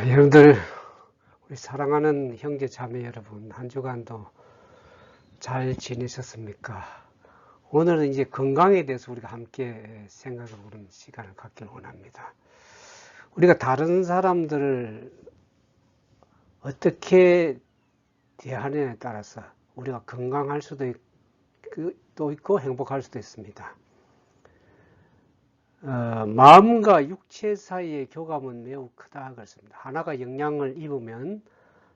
여러분들, 우리 사랑하는 형제 자매 여러분, 한 주간도 잘 지내셨습니까? 오늘은 이제 건강에 대해서 우리가 함께 생각해 보는 시간을 갖길 원합니다. 우리가 다른 사람들을 어떻게 대하느냐에 따라서 우리가 건강할 수도 있고 행복할 수도 있습니다. 마음과 육체 사이의 교감은 매우 크다 그랬습니다. 하나가 영향을 입으면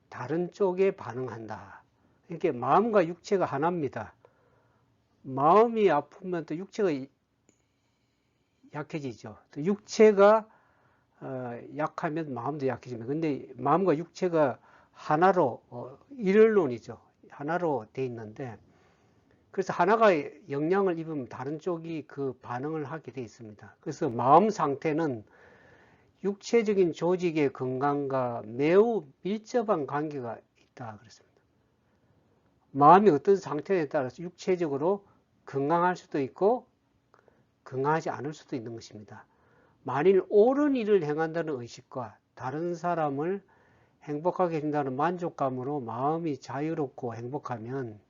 다른 쪽에 반응한다. 이렇게 마음과 육체가 하나입니다. 마음이 아프면 또 육체가 약해지죠. 또 육체가 약하면 마음도 약해집니다. 근데 마음과 육체가 하나로 일원이죠. 하나로 돼 있는데, 그래서 하나가 영향을 입으면 다른 쪽이 그 반응을 하게 돼 있습니다. 그래서 마음 상태는 육체적인 조직의 건강과 매우 밀접한 관계가 있다 그랬습니다. 마음이 어떤 상태에 따라서 육체적으로 건강할 수도 있고 건강하지 않을 수도 있는 것입니다. 만일 옳은 일을 행한다는 의식과 다른 사람을 행복하게 해준다는 만족감으로 마음이 자유롭고 행복하면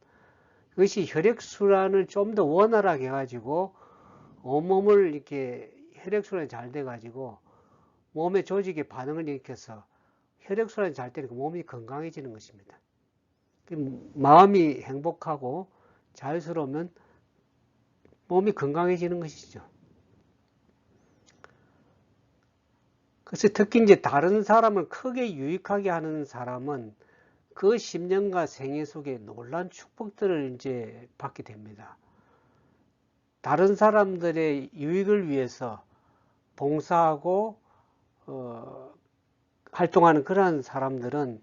그것이 혈액순환을 좀 더 원활하게 해가지고 온몸을 이렇게 혈액순환이 잘 돼가지고 몸의 조직에 반응을 일으켜서 혈액순환이 잘 되니까 몸이 건강해지는 것입니다. 마음이 행복하고 자유스러우면 몸이 건강해지는 것이죠. 그래서 특히 이제 다른 사람을 크게 유익하게 하는 사람은 그 10년과 생애 속에 놀라운 축복들을 이제 받게 됩니다. 다른 사람들의 유익을 위해서 봉사하고 활동하는 그러한 사람들은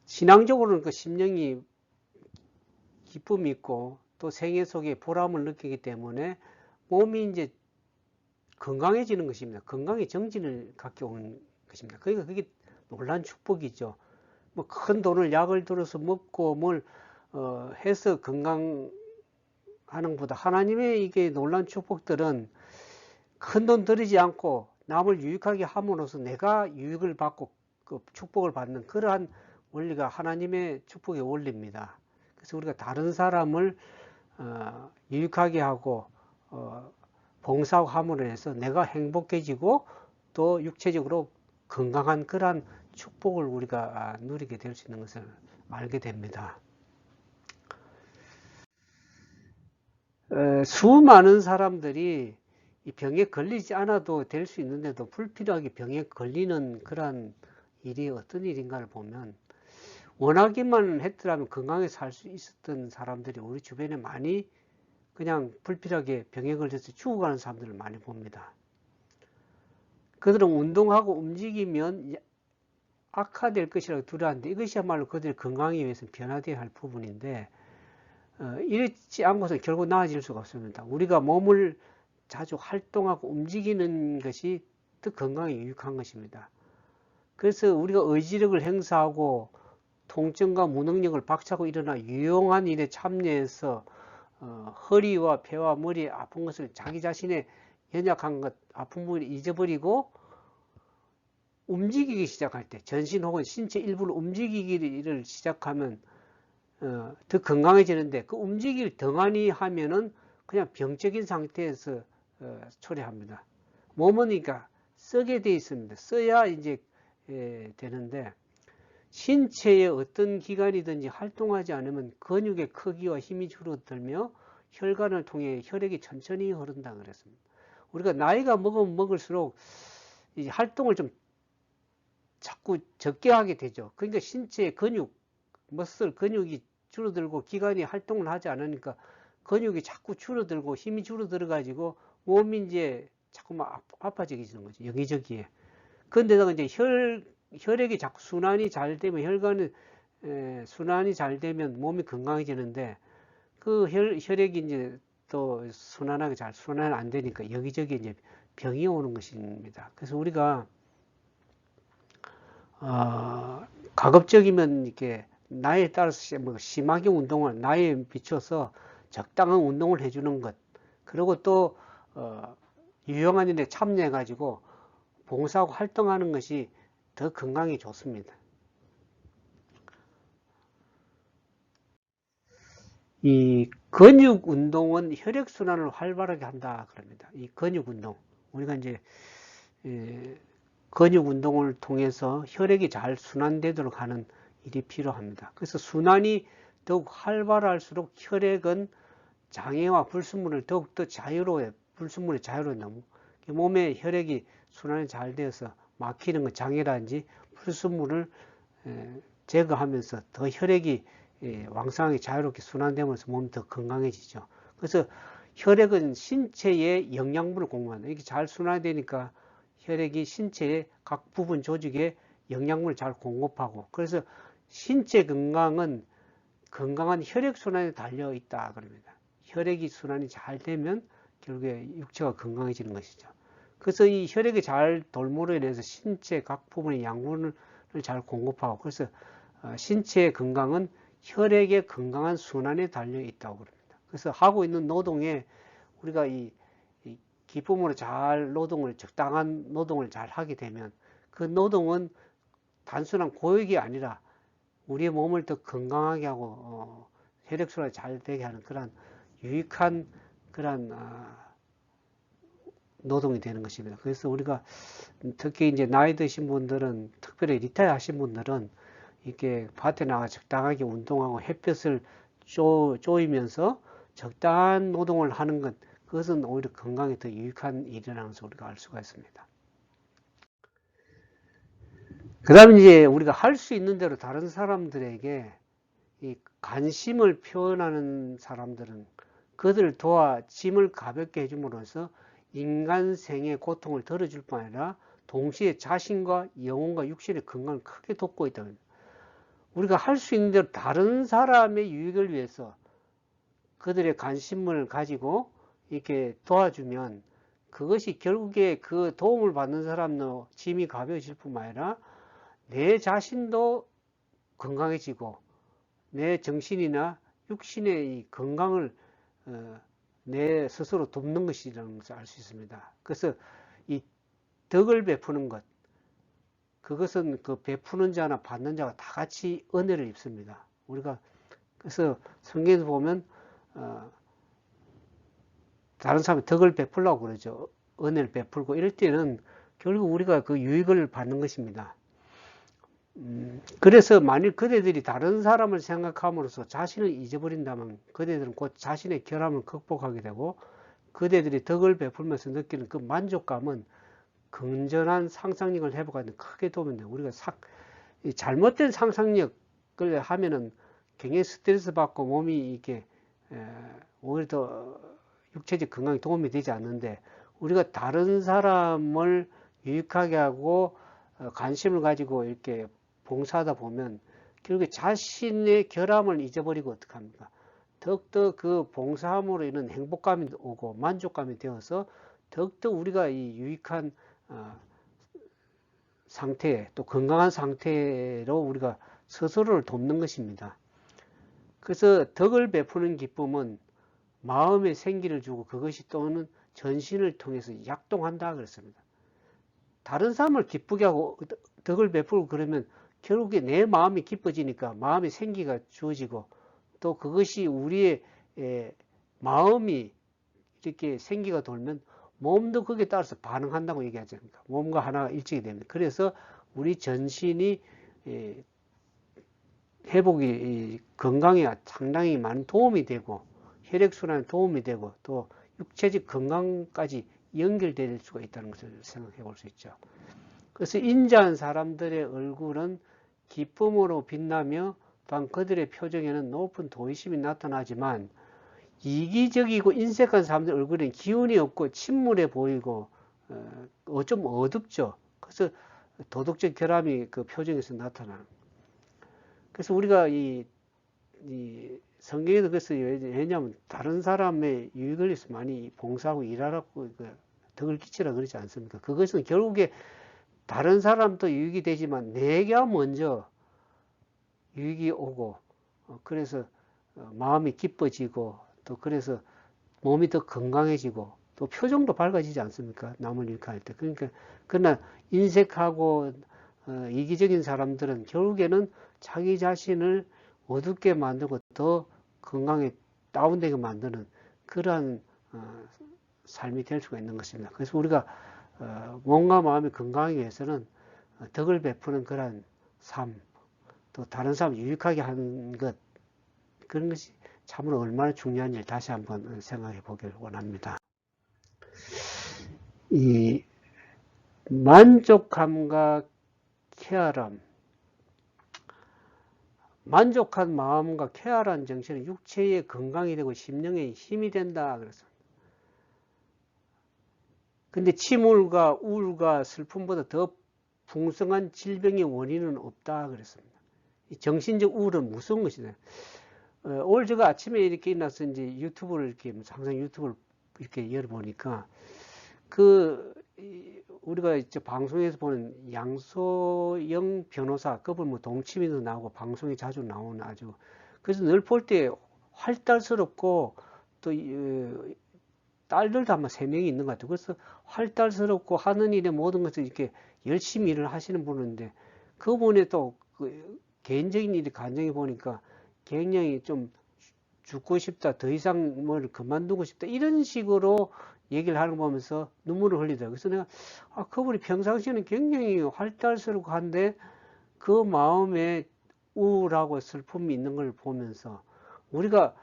신앙적으로는 그 심령이 기쁨이 있고 또 생애 속에 보람을 느끼기 때문에 몸이 이제 건강해지는 것입니다. 건강의 정진을 갖게 오는 것입니다. 그러니까 그게 놀라운 축복이죠. 뭐 큰 돈을 약을 들어서 먹고 뭘 해서 건강하는 것보다 하나님의 이게 놀라운 축복들은 큰 돈 들이지 않고 남을 유익하게 함으로써 내가 유익을 받고 그 축복을 받는 그러한 원리가 하나님의 축복의 원리입니다. 그래서 우리가 다른 사람을 유익하게 하고 봉사하고 함으로 해서 내가 행복해지고 또 육체적으로 건강한 그러한 축복을 우리가 누리게 될 수 있는 것을 알게 됩니다. 수많은 사람들이 이 병에 걸리지 않아도 될 수 있는데도 불필요하게 병에 걸리는 그러한 일이 어떤 일인가를 보면 원하기만 했더라면 건강하게 살 수 있었던 사람들이 우리 주변에 많이 그냥 불필요하게 병에 걸려서 죽어가는 사람들을 많이 봅니다. 그들은 운동하고 움직이면 악화될 것이라고 두려워하는데 이것이야말로 그들의 건강에 위해서는 변화되어야 할 부분인데 이렇지 않고서 결국 나아질 수가 없습니다. 우리가 몸을 자주 활동하고 움직이는 것이 더 건강에 유익한 것입니다. 그래서 우리가 의지력을 행사하고 통증과 무능력을 박차고 일어나 유용한 일에 참여해서 허리와 폐와 머리에 아픈 것을 자기 자신의 연약한 것, 아픈 부분을 잊어버리고 움직이기 시작할 때 전신 혹은 신체 일부를 움직이기를 시작하면 더 건강해지는데 그 움직이기를 더 많이 하면은 그냥 병적인 상태에서 초래합니다. 몸은 그러니까 쓰게 돼 있습니다. 써야 이제 되는데 신체의 어떤 기관이든지 활동하지 않으면 근육의 크기와 힘이 줄어들며 혈관을 통해 혈액이 천천히 흐른다 그랬습니다. 우리가 나이가 먹으면 먹을수록 이 활동을 좀 자꾸 적게 하게 되죠. 그러니까 신체의 근육, 머슬 근육이 줄어들고 기관이 활동을 하지 않으니까 근육이 자꾸 줄어들고 힘이 줄어들어 가지고 몸이 이제 자꾸만 아파지는 거죠. 여기저기에. 그런데다가 이제 혈액이 자꾸 순환이 잘 되면 혈관이 순환이 잘 되면 몸이 건강해지는데 그 혈액이 이제 또 순환하게 잘 순환 안 되니까 여기저기 이제 병이 오는 것입니다. 그래서 우리가 가급적이면 이렇게 나이에 따라서 뭐 심하게 운동을 나이에 비춰서 적당한 운동을 해주는 것, 그리고 또 유용한 일에 참여해 가지고 봉사하고 활동하는 것이 더 건강에 좋습니다. 이 근육 운동은 혈액 순환을 활발하게 한다 그럽니다. 이 근육 운동, 우리가 이제 근육 운동을 통해서 혈액이 잘 순환되도록 하는 일이 필요합니다. 그래서 순환이 더욱 활발할수록 혈액은 장애와 불순물을 더욱더 자유로워요. 불순물이 자유로워. 너무 몸에 혈액이 순환이 잘 되어서 막히는 것, 장애라든지 불순물을 제거하면서 더 혈액이 왕성하게 자유롭게 순환되면서 몸이 더 건강해지죠. 그래서 혈액은 신체의 영양분을 공급한다. 이렇게 잘 순환되니까 혈액이 신체의 각 부분 조직에 영양분을 잘 공급하고, 그래서 신체 건강은 건강한 혈액 순환에 달려 있다 그럽니다. 혈액이 순환이 잘 되면 결국에 육체가 건강해지는 것이죠. 그래서 이 혈액이 잘 돌므로 인해서 신체 각 부분의 양분을 잘 공급하고, 그래서 신체의 건강은 혈액의 건강한 순환에 달려 있다고 그럽니다. 그래서 하고 있는 노동에 우리가 이 기쁨으로 잘 적당한 노동을 잘 하게 되면 그 노동은 단순한 고역이 아니라 우리의 몸을 더 건강하게 하고 혈액순환이 잘 되게 하는 그런 유익한 그런 노동이 되는 것입니다. 그래서 우리가 특히 이제 나이 드신 분들은, 특별히 리타이어 하신 분들은 이렇게 밭에 나가 적당하게 운동하고 햇볕을 쬐면서 적당한 노동을 하는 것, 그것은 오히려 건강에 더 유익한 일이라는 것을 우리가 알 수가 있습니다. 그 다음에 이제 우리가 할 수 있는 대로 다른 사람들에게 이 관심을 표현하는 사람들은 그들을 도와 짐을 가볍게 해줌으로써 인간생의 고통을 덜어줄 뿐 아니라 동시에 자신과 영혼과 육신의 건강을 크게 돕고 있다. 우리가 할 수 있는 대로 다른 사람의 유익을 위해서 그들의 관심을 가지고 이렇게 도와주면 그것이 결국에 그 도움을 받는 사람도 짐이 가벼워질 뿐만 아니라 내 자신도 건강해지고 내 정신이나 육신의 이 건강을 내 스스로 돕는 것이라는 것을 알 수 있습니다. 그래서 이 덕을 베푸는 것, 그것은 그 베푸는 자나 받는 자가 다 같이 은혜를 입습니다. 우리가 그래서 성경에서 보면 다른 사람이 덕을 베풀라고 그러죠. 은혜를 베풀고 이럴 때는 결국 우리가 그 유익을 받는 것입니다. 그래서 만일 그대들이 다른 사람을 생각함으로써 자신을 잊어버린다면 그대들은 곧 자신의 결함을 극복하게 되고 그대들이 덕을 베풀면서 느끼는 그 만족감은 건전한 상상력을 회복하는 데 크게 도움이 돼요. 우리가 잘못된 상상력을 하면은 굉장히 스트레스 받고 몸이 이렇게 오히려 더 육체적 건강에 도움이 되지 않는데, 우리가 다른 사람을 유익하게 하고 관심을 가지고 이렇게 봉사하다 보면 결국에 자신의 결함을 잊어버리고 어떡합니까? 더욱더 그 봉사함으로 인한 행복감이 오고 만족감이 되어서 더욱더 우리가 이 유익한 상태, 또 건강한 상태로 우리가 스스로를 돕는 것입니다. 그래서 덕을 베푸는 기쁨은 마음에 생기를 주고 그것이 또는 전신을 통해서 약동한다 그랬습니다. 다른 사람을 기쁘게 하고 덕을 베풀고 그러면 결국에 내 마음이 기뻐지니까 마음의 생기가 주어지고 또 그것이 우리의 마음이 이렇게 생기가 돌면 몸도 거기에 따라서 반응한다고 얘기하지 않습니까? 몸과 하나가 일치게 됩니다. 그래서 우리 전신이 회복이 건강에 상당히 많은 도움이 되고 혈액순환에 도움이 되고 또 육체적 건강까지 연결될 수가 있다는 것을 생각해 볼 수 있죠. 그래서 인자한 사람들의 얼굴은 기쁨으로 빛나며 또한 그들의 표정에는 높은 도의심이 나타나지만 이기적이고 인색한 사람들 얼굴에는 기운이 없고 침울해 보이고 좀 어둡죠. 그래서 도덕적 결함이 그 표정에서 나타나는. 그래서 우리가 이 성경에도 그래서 왜냐하면 다른 사람의 유익을 위해서 많이 봉사하고 일하라고 덕을 끼치라 그러지 않습니까? 그것은 결국에 다른 사람도 유익이 되지만 내가 먼저 유익이 오고 그래서 마음이 기뻐지고 또 그래서 몸이 더 건강해지고 또 표정도 밝아지지 않습니까? 남을 이렇게 할 때. 그러니까 그러나 인색하고 이기적인 사람들은 결국에는 자기 자신을 어둡게 만들고 더 건강에 다운되게 만드는 그러한 삶이 될 수가 있는 것입니다. 그래서 우리가 몸과 마음이 건강하기 위해서는 덕을 베푸는 그러한 삶, 또 다른 사람 유익하게 하는 것, 그런 것이 참으로 얼마나 중요한지 다시 한번 생각해 보길 원합니다. 이 만족함과 쾌활함, 만족한 마음과 쾌활한 정신은 육체의 건강이 되고 심령의 힘이 된다 그랬습니다. 근데 침울과 우울과 슬픔보다 더 풍성한 질병의 원인은 없다 그랬습니다. 이 정신적 우울은 무서운 것이네. 오늘 제가 아침에 이렇게 일어나서 이제 유튜브를 이렇게 항상 유튜브를 이렇게 열어보니까 우리가 이제 방송에서 보는 양소영 변호사, 그분 뭐 동치미도 나오고 방송에 자주 나오는 아주, 그래서 늘 볼 때 활달스럽고 또 딸들도 아마 3명이 있는 것 같아요. 그래서 활달스럽고 하는 일에 모든 것을 이렇게 열심히 일을 하시는 분인데, 그분의 또 개인적인 일이 간증해 보니까 굉장히 좀 죽고 싶다, 더 이상 뭘 그만두고 싶다, 이런 식으로 얘기를 하는 거 보면서 눈물을 흘리더라고요. 그래서 내가, 그분이 평상시에는 굉장히 활달스럽고 한데 그 마음에 우울하고 슬픔이 있는 걸 보면서 우리가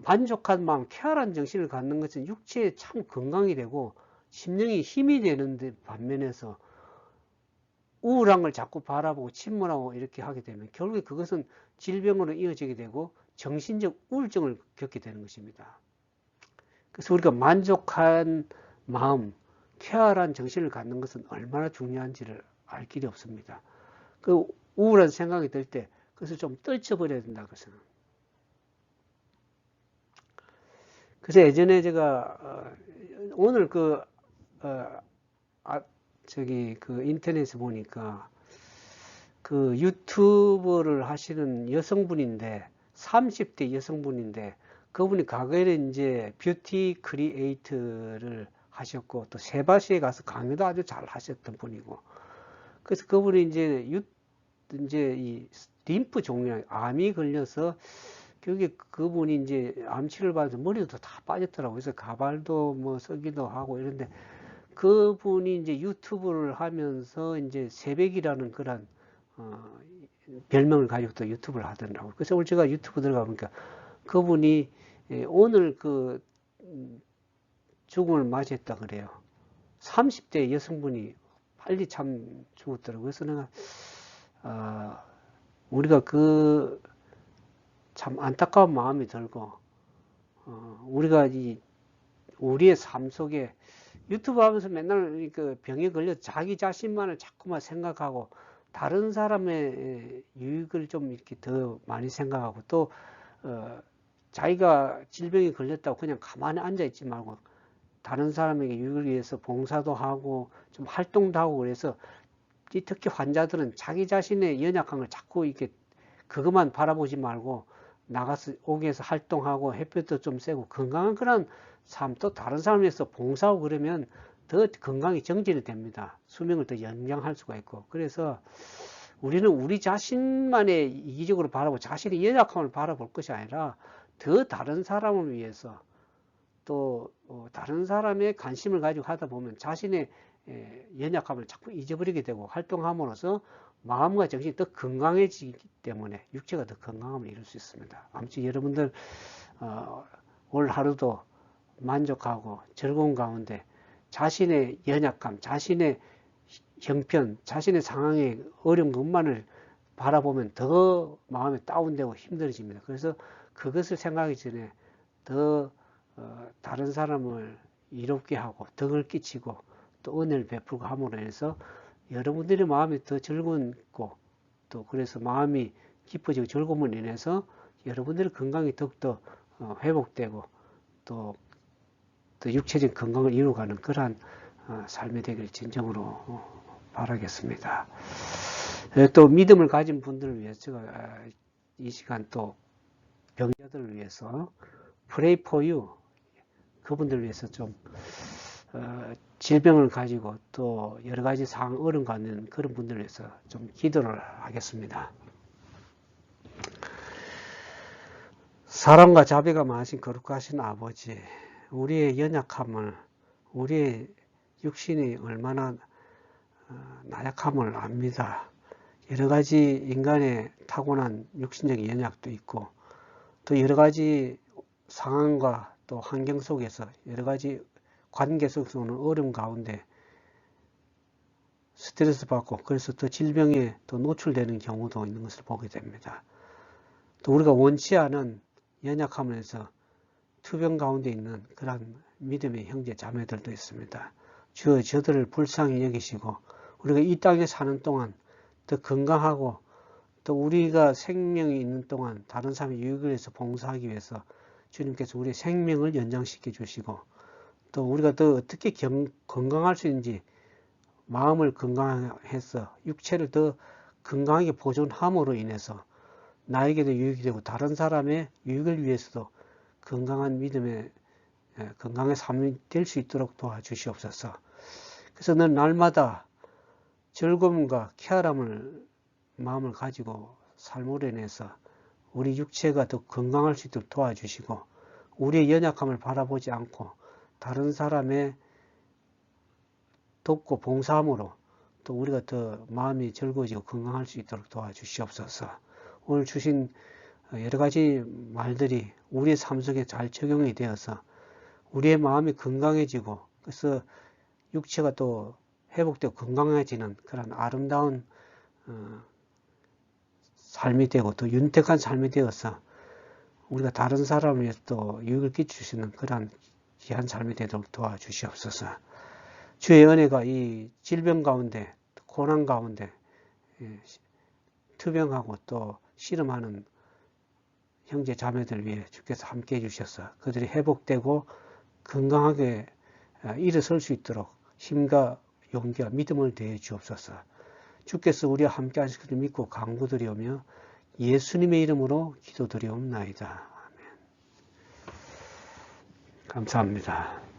만족한 마음, 쾌활한 정신을 갖는 것은 육체에 참 건강이 되고 심령이 힘이 되는 반면에서 우울한 걸 자꾸 바라보고 침몰하고 이렇게 하게 되면 결국에 그것은 질병으로 이어지게 되고 정신적 우울증을 겪게 되는 것입니다. 그래서 우리가 만족한 마음, 쾌활한 정신을 갖는 것은 얼마나 중요한지를 알 길이 없습니다. 그 우울한 생각이 들 때 그것을 좀 떨쳐버려야 된다. 그것은. 그래서 예전에 제가 오늘 그 인터넷에 보니까 그 유튜버를 하시는 여성분인데 30대 여성분인데 그분이 과거에는 이제 뷰티 크리에이터를 하셨고 또 세바시에 가서 강의도 아주 잘 하셨던 분이고, 그래서 그분이 이제 이 림프 종양 암이 걸려서 결국에 그분이 이제 암치료를 받아서 머리도 다 빠졌더라고요. 그래서 가발도 뭐 쓰기도 하고 이런데 그분이 이제 유튜브를 하면서 이제 새벽이라는 그런 별명을 가지고 또 유튜브를 하더라고요. 그래서 오늘 제가 유튜브 들어가 보니까 그분이 오늘 죽음을 맞이했다 그래요. 30대 여성분이 빨리 참 죽었더라고요. 그래서 내가 우리가 참 안타까운 마음이 들고 우리가 우리의 삶 속에 유튜브 하면서 맨날 그 병에 걸려 자기 자신만을 자꾸만 생각하고 다른 사람의 유익을 좀 이렇게 더 많이 생각하고 또 자기가 질병에 걸렸다고 그냥 가만히 앉아 있지 말고 다른 사람에게 유익을 위해서 봉사도 하고 좀 활동도 하고, 그래서 특히 환자들은 자기 자신의 연약한 걸 자꾸 이렇게 그것만 바라보지 말고 나가서 옥에서 활동하고 햇볕도 좀 쐬고 건강한 그런 삶, 또 다른 사람을 위해서 봉사하고 그러면 더 건강이 정진이 됩니다. 수명을 더 연장할 수가 있고. 그래서 우리는 우리 자신만의 이기적으로 바라보고 자신의 연약함을 바라볼 것이 아니라 더 다른 사람을 위해서 또 다른 사람의 관심을 가지고 하다 보면 자신의 연약함을 자꾸 잊어버리게 되고 활동함으로써 마음과 정신이 더 건강해지기 때문에 육체가 더 건강함을 이룰 수 있습니다. 아무튼 여러분들 올 하루도 만족하고 즐거운 가운데 자신의 연약함, 자신의 형편, 자신의 상황의 어려운 것만을 바라보면 더 마음이 다운되고 힘들어집니다. 그래서 그것을 생각하기 전에 더 다른 사람을 이롭게 하고 덕을 끼치고 또 은혜를 베풀고 함으로 해서 여러분들의 마음이 더 즐겁고 또 그래서 마음이 깊어지고 즐거움을 인해서 여러분들의 건강이 더욱더 회복되고 또 육체적 건강을 이루어가는 그러한 삶이 되길 진정으로 바라겠습니다. 또 믿음을 가진 분들을 위해서 제가 이 시간 또 병자들을 위해서 Pray for you, 그분들 위해서 좀 질병을 가지고 또 여러 가지 상황 어려움 갖는 그런 분들을 위해서 좀 기도를 하겠습니다. 사랑과 자비가 많으신 거룩하신 아버지, 우리의 연약함을, 우리의 육신이 얼마나 나약함을 압니다. 여러 가지 인간의 타고난 육신적인 연약도 있고 또 여러 가지 상황과 또 환경 속에서 여러 가지 관계 속에서 오는 어려움 가운데 스트레스 받고 그래서 또 질병에 또 노출되는 경우도 있는 것을 보게 됩니다. 또 우리가 원치 않은 연약함을 해서 투병 가운데 있는 그런 믿음의 형제 자매들도 있습니다. 주여 저들을 불쌍히 여기시고 우리가 이 땅에 사는 동안 더 건강하고 또 우리가 생명이 있는 동안 다른 사람의 유익을 위해서 봉사하기 위해서 주님께서 우리의 생명을 연장시켜 주시고 또 우리가 더 어떻게 건강할 수 있는지 마음을 건강해서 육체를 더 건강하게 보존함으로 인해서 나에게도 유익이 되고 다른 사람의 유익을 위해서도 건강한 믿음의 건강의 삶이 될 수 있도록 도와주시옵소서. 그래서 늘 날마다 즐거움과 쾌활함을 마음을 가지고 삶으로 인해서 우리 육체가 더 건강할 수 있도록 도와주시고 우리의 연약함을 바라보지 않고 다른 사람의 돕고 봉사함으로 또 우리가 더 마음이 즐거워지고 건강할 수 있도록 도와주시옵소서. 오늘 주신 여러 가지 말들이 우리의 삶 속에 잘 적용이 되어서 우리의 마음이 건강해지고 그래서 육체가 또 회복되고 건강해지는 그런 아름다운 삶이 되고 또 윤택한 삶이 되어서 우리가 다른 사람을 위해서 또 유익을 끼칠 수 있는 그런 귀한 삶이 되도록 도와주시옵소서. 주의 은혜가 이 질병 가운데 고난 가운데 투병하고 또 씨름하는 형제 자매들 위해 주께서 함께 해주셔서 그들이 회복되고 건강하게 일어설 수 있도록 힘과 용기와 믿음을 더해 주옵소서. 주께서 우리와 함께 하실 것을 믿고 간구드리오며 예수님의 이름으로 기도드리옵나이다. 아멘. 감사합니다.